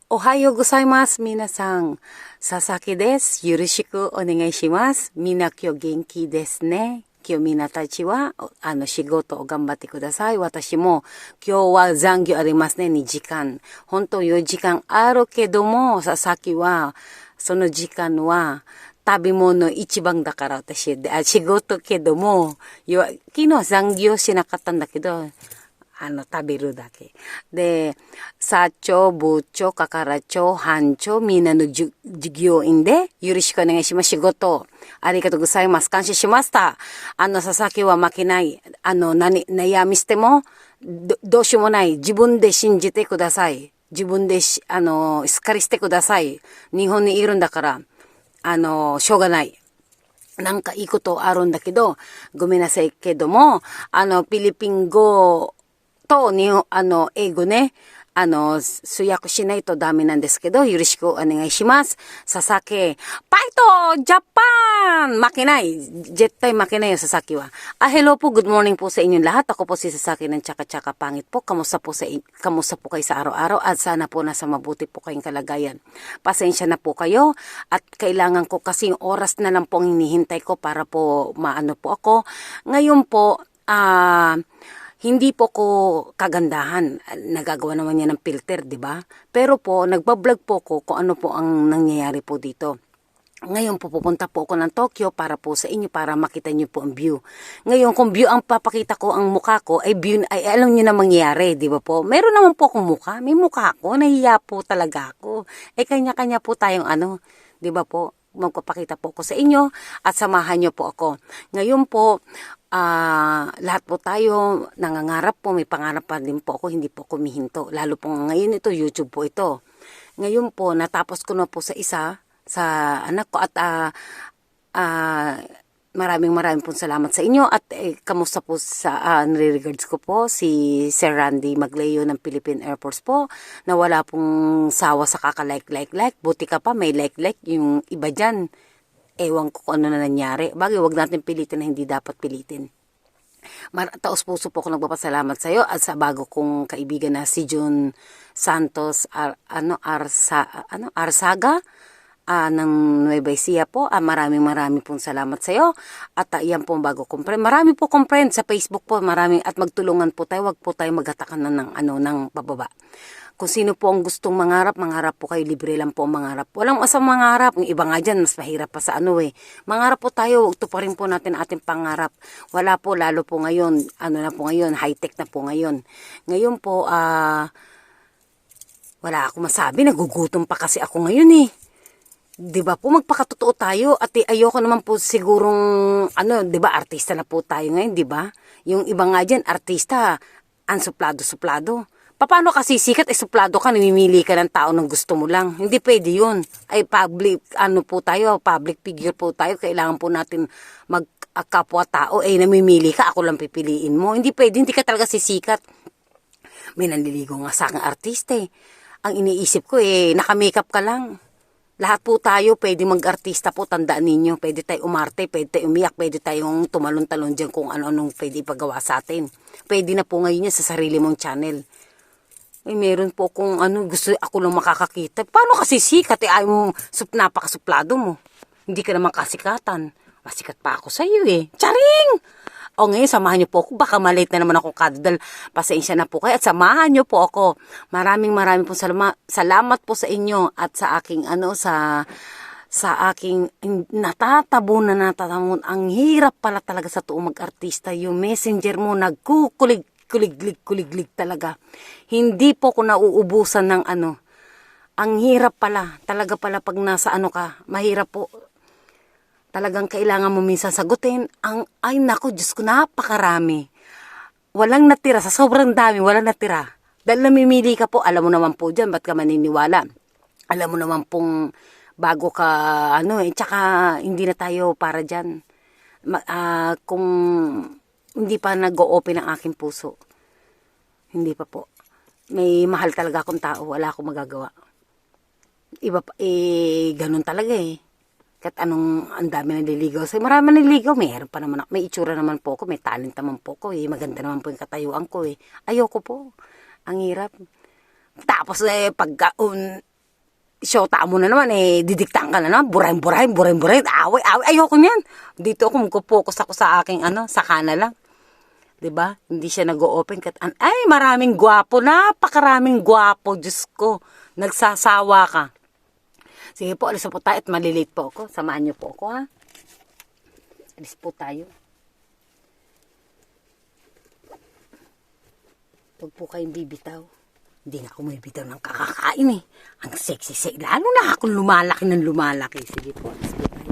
Ohayo gozaimasu, minasan. Sasaki desu. Yoroshiku onegai shimasu. Mina kyo genki desu ne. Kyo mina tachi wa, shigoto o ganbatte kudasai. Watashi mo, kyo wa zangyo arimasu ne, 2 時間. Honto 4 時間あるけども、Sasaki wa, その時間は、食べ物一番だから私、仕事けども、昨日残業しなかったんだけど、食べるだけ。で、社長、部長、係長、班長、みんなの従業員で、よろしくお願いします。仕事、ありがとうございます。感謝しました。佐々木は負けない。悩みしても、どうしようもない。自分で信じてください。自分でしっかりしてください。日本にいるんだから、しょうがない。なんかいいことあるんだけど、ごめんなさいけども、フィリピン語、と、英語ね、通訳しないとダメなんですけど、よろしくお願いします。佐々木、パイトジャパン負けない絶対負けないよ、佐々木は。Hello po, good morning po sa inyong lahat. Ako po si Sasaki ng Tsaka-Tsaka Pangit po. Kamusta po kayo sa araw-araw at sana po nasa mabuti po kayong kalagayan. Pasensya na po kayo at kailangan ko kasi yung oras na lang po ang hinihintay ko para po maano po ako. Ngayon po, hindi po ko kagandahan. Nagagawa naman niya ng filter, di ba? Pero po, nagbablog po ko kung ano po ang nangyayari po dito. Ngayon po, pupunta po ako ng Tokyo para po sa inyo, para makita niyo po ang view. Ngayon, kung view ang papakita ko, ang mukha ko, ay view, ay alam niyo na mangyayari, di ba po? Meron naman po akong mukha. May mukha ko. Nahiya po talaga ako. Kanya-kanya po tayong di ba po? Magpapakita po ako sa inyo at samahan niyo po ako. Ngayon po, lahat po tayo nangangarap po, may pangarap pa din po ako, hindi po ako humihinto. Lalo po ngayon ito, YouTube po ito. Ngayon po, natapos ko na po sa isa, sa anak ko at maraming pong salamat sa inyo at kamusta po sa nire-regards ko po si Sir Randy Magleo ng Philippine Air Force po na wala pong sawa sa kaka-like. Buti ka pa may like yung iba dyan. Ewan ko kung ano na nangyari. Bagay, wag natin pilitin na hindi dapat pilitin. Taos puso po ako nagpapasalamat sa iyo at sa bago kong kaibigan na si June Santos Arsaga ng Nueva Ecija po. Maraming pong salamat sa iyo. At yan po bago kong friend. Marami po kong friend sa Facebook po. At magtulungan po tayo. Wag po tayo maghatakan ng pababa. Kung sino po ang gustong mangarap po kayo, libre lang po mangarap. Walang asang mangarap. Yung iba nga dyan, mas mahirap pa sa Mangarap po tayo, huwag tuparin po natin ating pangarap. Wala po, lalo po ngayon, na po ngayon, high-tech na po ngayon. Ngayon po, wala akong masabi, nagugutom pa kasi ako ngayon eh. Diba po, magpakatotoo tayo at ayoko naman po sigurong, diba, artista na po tayo ngayon, diba? Yung iba nga dyan, artista, suplado. Paano kasi sikat, suplado ka, namimili ka ng tao ng gusto mo lang. Hindi pwede yun. Ay public, po tayo, public figure po tayo. Kailangan po natin magkapwa tao. Namimili ka, ako lang pipiliin mo. Hindi pwede, hindi ka talaga sisikat. May nanliligo nga sa aking artista eh. Ang iniisip ko naka-makeup ka lang. Lahat po tayo, pwede mag-artista po, tandaan ninyo. Pwede tayo umarte, pwede tayo umiyak, pwede tayong tumalon-talon dyan kung ano-anong pwede ipagawa sa atin. Pwede na po ngayon yan sa sarili mong channel. Meron po kung gusto ako lang makakakita. Paano kasi sikat? Napakasuplado mo. Hindi ka naman kasikatan. Masikat pa ako sa iyo eh. Charing! Ngayon, samahan niyo po ako. Baka malate na naman ako kadadal. Pasensya na po kayo at samahan niyo po ako. Maraming pong salamat po sa inyo at sa aking sa aking natatabunan. Ang hirap pala talaga sa tuong mag-artista. Yung messenger mo nagkukulig talaga. Hindi po ko nauubusan ng Ang hirap pala. Talaga pala pag nasa ka. Mahirap po. Talagang kailangan mo minsan sagutin. Ay nako, Diyos ko, napakarami. Walang natira. Sa sobrang dami, walang natira. Dahil namimili ka po, alam mo naman po dyan, ba't ka maniniwala? Alam mo naman pong bago ka, tsaka hindi na tayo para dyan. Kung hindi pa nag-o-open ang aking puso. Hindi pa po. May mahal talaga akong tao. Wala akong magagawa. Iba pa, ganun talaga eh. Kahit ang dami naliligaw. Marami naliligaw. Mayroon pa naman. May itsura naman po ako. May talent naman po ako eh. Maganda naman po yung katayuan ko eh. Ayoko po. Ang hirap. Tapos pagka Shota mo na naman, didiktaan ka na naman, burahin, away, ayoko niyan. Dito ako, magpo-focus ako sa aking, sa kana lang. 'Di ba? Hindi siya nag-o-open. Ay, maraming gwapo, napakaraming gwapo, Diyos ko. Nagsasawa ka. Sige po, alis po tayo at malilate po ako. Samahan niyo po ako, ha? Alis po tayo. Huwag po kayong bibitaw. Hindi na ako may bitaw ng kakakain eh. Ang sexy. Lalo na akong lumalaki ng lumalaki. Sige po, alis po tayo.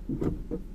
you